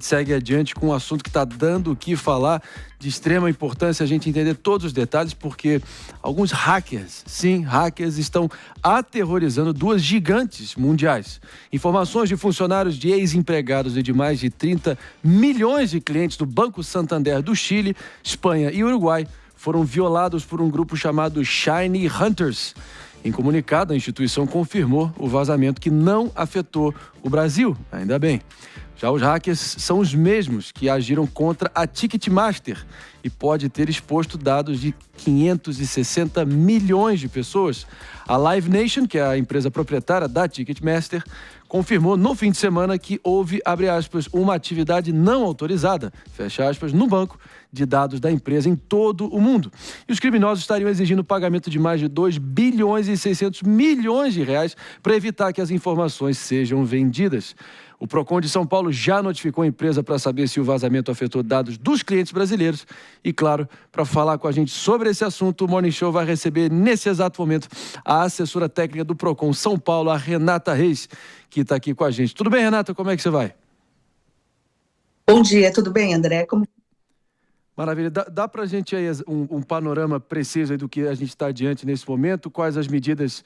Segue adiante com um assunto que está dando o que falar, de extrema importância a gente entender todos os detalhes, porque alguns hackers, sim, hackers, estão aterrorizando duas gigantes mundiais. Informações de funcionários, de ex-empregados e de mais de 30 milhões de clientes do Banco Santander do Chile, Espanha e Uruguai foram violados por um grupo chamado Shiny Hunters. Em comunicado, a instituição confirmou o vazamento que não afetou o Brasil, ainda bem. Já os hackers são os mesmos que agiram contra a Ticketmaster e pode ter exposto dados de 560 milhões de pessoas. A Live Nation, que é a empresa proprietária da Ticketmaster, confirmou no fim de semana que houve, abre aspas, uma atividade não autorizada, fecha aspas, no banco de dados da empresa em todo o mundo. E os criminosos estariam exigindo o pagamento de mais de 2 bilhões e 600 milhões de reais para evitar que as informações sejam vendidas. O Procon de São Paulo já notificou a empresa para saber se o vazamento afetou dados dos clientes brasileiros. E, claro, para falar com a gente sobre esse assunto, o Morning Show vai receber, nesse exato momento, a assessora técnica do Procon São Paulo, a Renata Reis, que está aqui com a gente. Tudo bem, Renata? Como é que você vai? Bom dia, tudo bem, André? Maravilha. Dá para a gente aí um panorama preciso aí do que a gente está diante nesse momento? Quais as medidas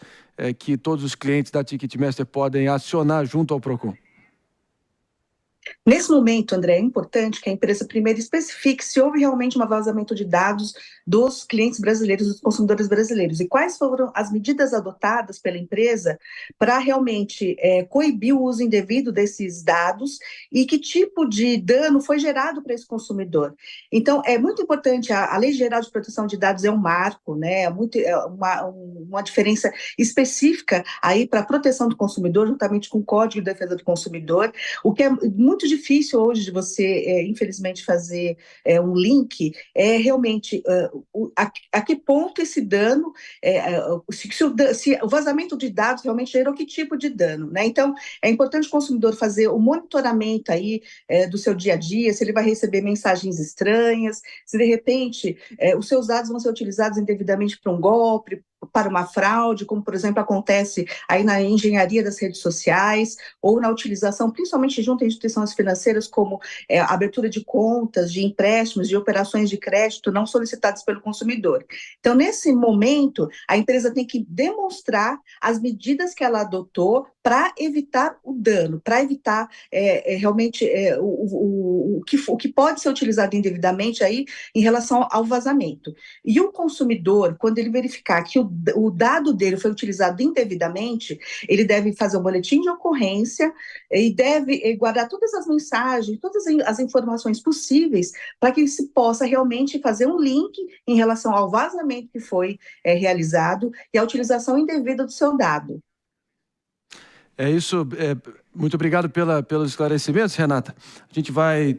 que todos os clientes da Ticketmaster podem acionar junto ao Procon? Nesse momento, André, é importante que a empresa primeiro especifique se houve realmente um vazamento de dados dos clientes brasileiros, dos consumidores brasileiros, e quais foram as medidas adotadas pela empresa para realmente coibir o uso indevido desses dados e que tipo de dano foi gerado para esse consumidor. Então, é muito importante, a Lei Geral de Proteção de Dados é um marco, né, uma diferença específica aí para a proteção do consumidor, juntamente com o Código de Defesa do Consumidor, o que é muito difícil hoje de você, infelizmente, fazer um link, realmente a que ponto esse dano, se o vazamento de dados realmente gerou que tipo de dano, né? Então, é importante o consumidor fazer o monitoramento aí do seu dia a dia, se ele vai receber mensagens estranhas, se de repente os seus dados vão ser utilizados indevidamente para um golpe, para uma fraude, como, por exemplo, acontece aí na engenharia das redes sociais, ou na utilização, principalmente junto a instituições financeiras, como a abertura de contas, de empréstimos, de operações de crédito não solicitadas pelo consumidor. Então, nesse momento, a empresa tem que demonstrar as medidas que ela adotou para evitar o dano, para evitar realmente o que pode ser utilizado indevidamente aí em relação ao vazamento. E o consumidor, quando ele verificar que o dado dele foi utilizado indevidamente, ele deve fazer um boletim de ocorrência e deve guardar todas as mensagens, todas as informações possíveis para que se possa realmente fazer um link em relação ao vazamento que foi realizado e à utilização indevida do seu dado. É isso. Muito obrigado pelos esclarecimentos, Renata. A gente vai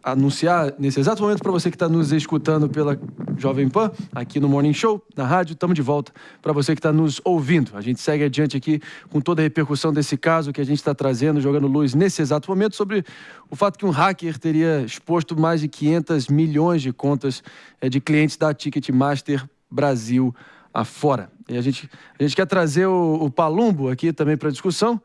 anunciar nesse exato momento para você que está nos escutando pela Jovem Pan, aqui no Morning Show, na rádio. Estamos de volta para você que está nos ouvindo. A gente segue adiante aqui com toda a repercussão desse caso que a gente está trazendo, jogando luz nesse exato momento sobre o fato que um hacker teria exposto mais de 500 milhões de contas de clientes da Ticketmaster Brasil afora. E a gente quer trazer o Palumbo aqui também para discussão.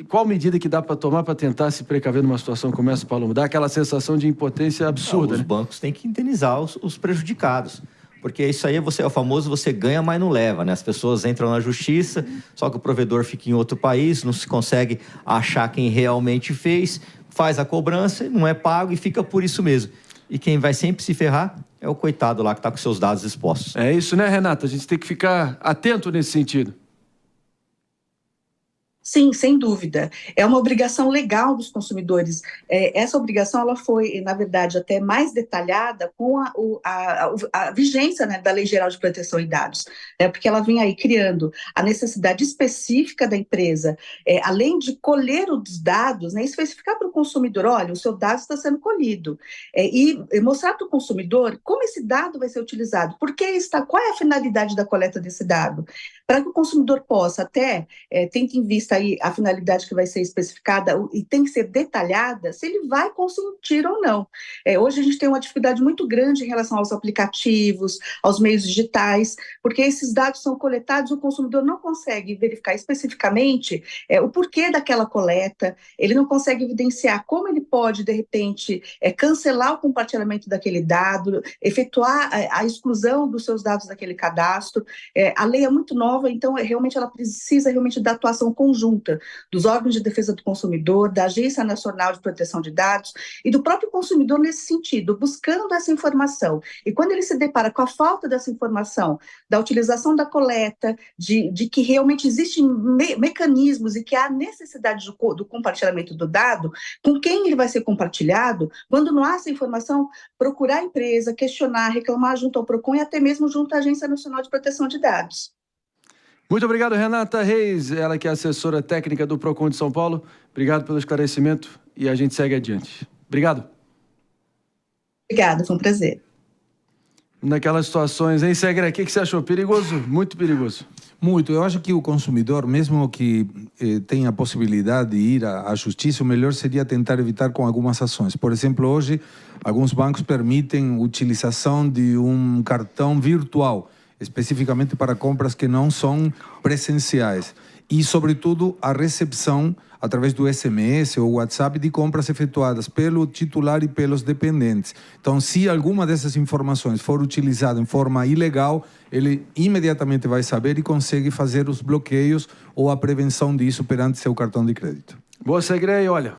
Qual medida que dá para tomar para tentar se precaver numa situação como essa, Palumbo? Dá aquela sensação de impotência absurda. Os bancos têm que indenizar os prejudicados. Porque isso aí é o famoso você ganha, mas não leva, né? As pessoas entram na justiça, só que o provedor fica em outro país, não se consegue achar quem realmente fez, faz a cobrança, não é pago e fica por isso mesmo. E quem vai sempre se ferrar é o coitado lá que está com seus dados expostos. É isso, né, Renata? A gente tem que ficar atento nesse sentido. Sim, sem dúvida. É uma obrigação legal dos consumidores. Essa obrigação ela foi, na verdade, até mais detalhada com a vigência, né, da Lei Geral de Proteção de Dados, porque ela vem aí criando a necessidade específica da empresa, além de colher os dados, né, especificar para o consumidor, olha, o seu dado está sendo colhido, e mostrar para o consumidor como esse dado vai ser utilizado, qual é a finalidade da coleta desse dado, para que o consumidor possa até, tendo em vista sair a finalidade que vai ser especificada e tem que ser detalhada, se ele vai consentir ou não. Hoje a gente tem uma dificuldade muito grande em relação aos aplicativos, aos meios digitais, porque esses dados são coletados, o consumidor não consegue verificar especificamente o porquê daquela coleta, ele não consegue evidenciar como ele pode, de repente, cancelar o compartilhamento daquele dado, efetuar a exclusão dos seus dados daquele cadastro. A lei é muito nova, então realmente ela precisa realmente da atuação conjunta dos órgãos de defesa do consumidor, da Agência Nacional de Proteção de Dados e do próprio consumidor nesse sentido, buscando essa informação. E quando ele se depara com a falta dessa informação, da utilização da coleta, de que realmente existem mecanismos e que há necessidade do compartilhamento do dado, com quem ele vai ser compartilhado, quando não há essa informação, procurar a empresa, questionar, reclamar junto ao PROCON e até mesmo junto à Agência Nacional de Proteção de Dados. Muito obrigado, Renata Reis, ela que é assessora técnica do PROCON de São Paulo. Obrigado pelo esclarecimento e a gente segue adiante. Obrigado. Obrigada, foi um prazer. Naquelas situações, hein, Segre? O que você achou? Perigoso? Muito perigoso. Muito. Eu acho que o consumidor, mesmo que tenha a possibilidade de ir à justiça, o melhor seria tentar evitar com algumas ações. Por exemplo, hoje, alguns bancos permitem a utilização de um cartão virtual, especificamente para compras que não são presenciais. E, sobretudo, a recepção através do SMS ou WhatsApp de compras efetuadas pelo titular e pelos dependentes. Então, se alguma dessas informações for utilizada em forma ilegal, ele imediatamente vai saber e consegue fazer os bloqueios ou a prevenção disso perante seu cartão de crédito. Boa, Segre, olha,